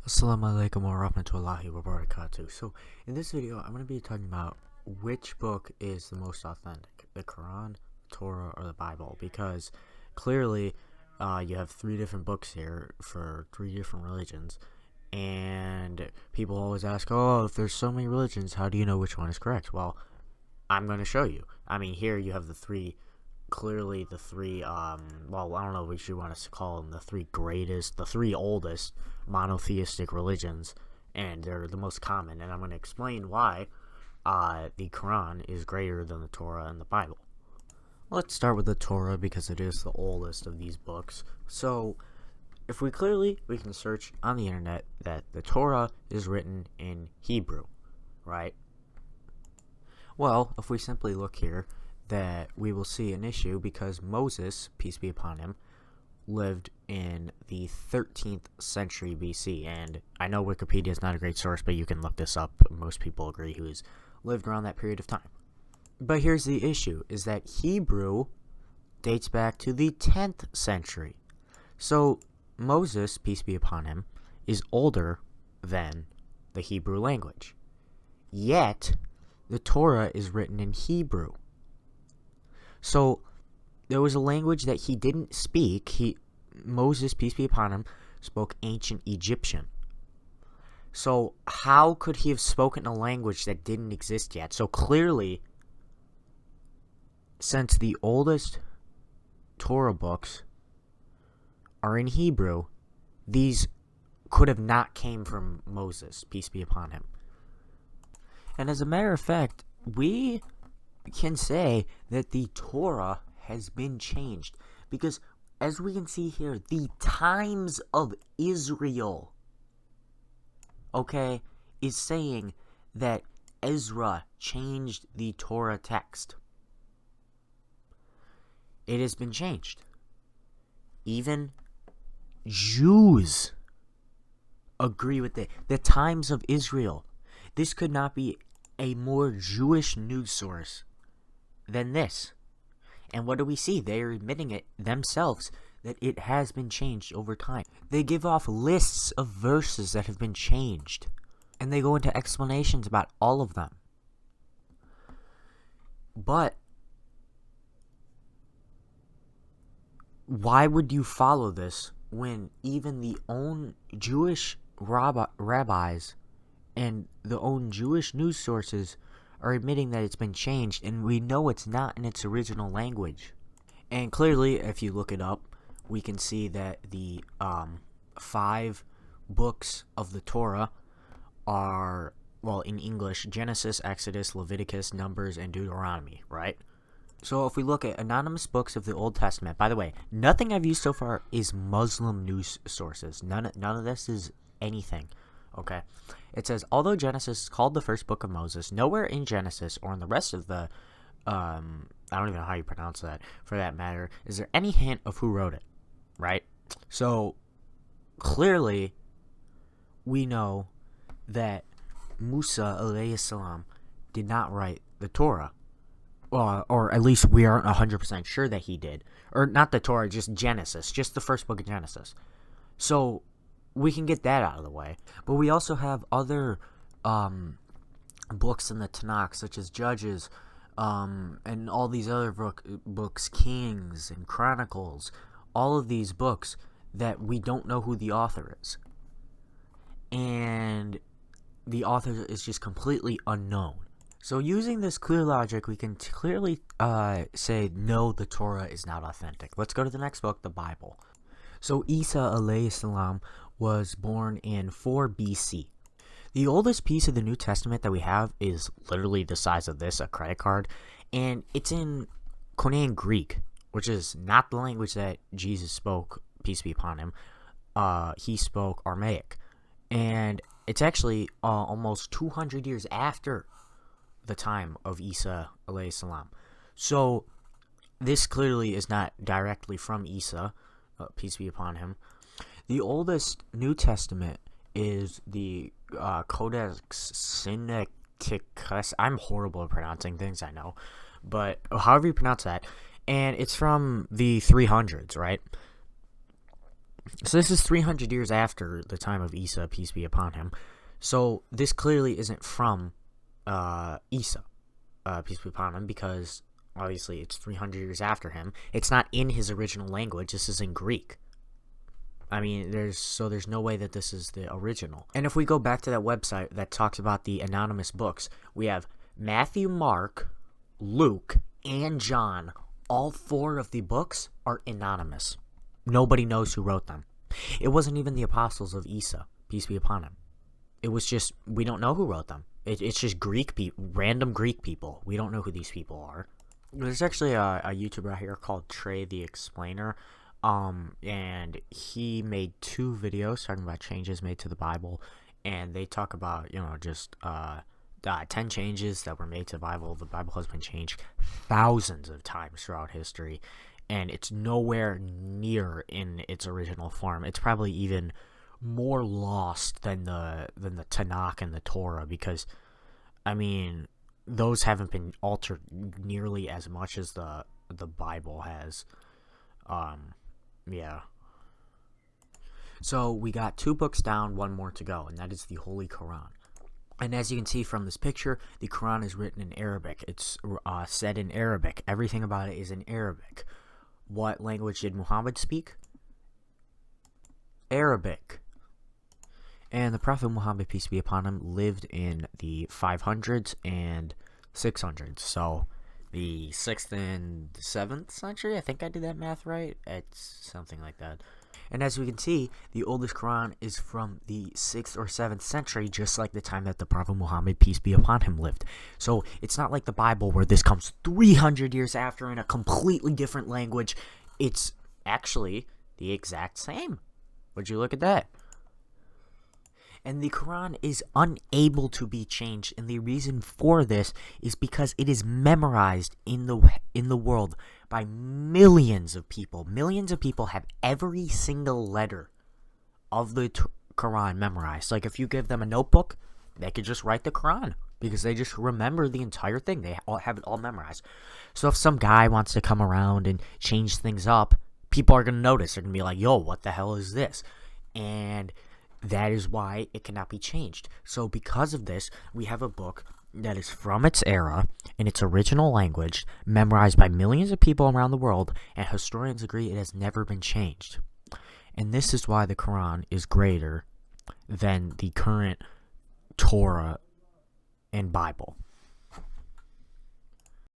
Assalamu alaikum wa rahmatullahi wa barakatuh. So, in this video, I'm going to be talking about which book is the most authentic, the Quran, Torah, or the Bible, because clearly you have three different books here for three different religions, and people always ask, oh, if there's so many religions, how do you know which one is correct? Well, I'm going to show you. I mean, here you have the three, clearly the three, well, I don't know what you want us to call them, the three greatest, the three oldest monotheistic religions, and they're the most common, and I'm going to explain why the Quran is greater than the Torah and the Bible. Let's start with the Torah because it is the oldest of these books. So, if we can search on the internet that the Torah is written in Hebrew, right? Well, if we simply look here, that we will see an issue because Moses, peace be upon him, lived in the 13th century BC, and I know Wikipedia is not a great source, but you can look this up. Most people agree who's lived around that period of time. But here's the issue, is that Hebrew dates back to the 10th century. So Moses, peace be upon him, is older than the Hebrew language. Yet, the Torah is written in Hebrew. So, there was a language that he didn't speak. Moses, peace be upon him, spoke ancient Egyptian. So, how could he have spoken a language that didn't exist yet? So, clearly, since the oldest Torah books are in Hebrew, these could have not came from Moses, peace be upon him. And as a matter of fact, we can say that the Torah has been changed because, as we can see here, the times of Israel, is saying that Ezra changed the Torah text. It has been changed. Even Jews agree with it. The times of Israel. This could not be a more Jewish news source than this. And what do we see? They are admitting it themselves that it has been changed over time. They give off lists of verses that have been changed, and they go into explanations about all of them. But why would you follow this when even the own Jewish rabbis and the own Jewish news sources are admitting that it's been changed, and we know it's not in its original language? And clearly, if you look it up, we can see that the 5 books of the Torah are, well, in English, Genesis, Exodus, Leviticus, Numbers, and Deuteronomy, right? So if we look at anonymous books of the Old Testament, by the way, nothing I've used so far is Muslim news sources. None of this is anything. Okay, it says, although Genesis is called the first book of Moses, nowhere in Genesis or in the rest of the, I don't even know how you pronounce that, for that matter, is there any hint of who wrote it, right? So, clearly, we know that Musa, alayhi salam, did not write the Torah. Or at least we aren't 100% sure that he did. Or not the Torah, just Genesis, just the first book of Genesis. So, we can get that out of the way. But we also have other books in the Tanakh, such as Judges, and all these other books, Kings and Chronicles, all of these books that we don't know who the author is. And the author is just completely unknown. So using this clear logic, we can clearly say, no, the Torah is not authentic. Let's go to the next book, the Bible. So Isa alayhi salam was born in 4 BC. The oldest piece of the New Testament that we have is literally the size of this, a credit card, and it's in Koine Greek, which is not the language that Jesus spoke, peace be upon him. He spoke Aramaic, and it's actually almost 200 years after the time of Isa alayhi salam. So this clearly is not directly from Isa, peace be upon him. The oldest New Testament is the Codex Sinaiticus. I'm horrible at pronouncing things, I know, but however you pronounce that, and it's from the 300s, right? So this is 300 years after the time of Isa, peace be upon him. So this clearly isn't from Isa, peace be upon him, because obviously it's 300 years after him. It's not in his original language. This is in Greek. I mean, there's no way that this is the original. And if we go back to that website that talks about the anonymous books, we have Matthew, Mark, Luke, and John. All 4 of the books are anonymous. Nobody knows who wrote them. It wasn't even the apostles of Isa, peace be upon him. It was just, we don't know who wrote them. It's just random Greek people. We don't know who these people are. There's actually a YouTuber out here called Trey the Explainer. And he made 2 videos talking about changes made to the Bible. And they talk about, just 10 changes that were made to the Bible. The Bible has been changed thousands of times throughout history, and it's nowhere near in its original form. It's probably even more lost than the Tanakh and the Torah, because, I mean, those haven't been altered nearly as much as the Bible has. Yeah. So we got 2 books down, 1 more to go, and that is the Holy Quran. And as you can see from this picture, the Quran is written in Arabic. It's said in Arabic. Everything about it is in Arabic. What language did Muhammad speak? Arabic. And the Prophet Muhammad, peace be upon him, lived in the 500s and 600s. So the 6th and 7th century, I think I did that math right. It's something like that. And as we can see, the oldest Quran is from the 6th or 7th century, just like the time that the Prophet Muhammad, peace be upon him, lived. So it's not like the Bible where this comes 300 years after in a completely different language. It's actually the exact same. Would you look at that? And the Quran is unable to be changed, and the reason for this is because it is memorized in the world by millions of people. Millions of people have every single letter of the Quran memorized. Like, if you give them a notebook, they could just write the Quran, because they just remember the entire thing. They all have it all memorized. So if some guy wants to come around and change things up, people are going to notice. They're going to be like, yo, what the hell is this? And that is why it cannot be changed. So because of this, we have a book that is from its era, in its original language, memorized by millions of people around the world, and historians agree it has never been changed. And this is why the Quran is greater than the current Torah and Bible.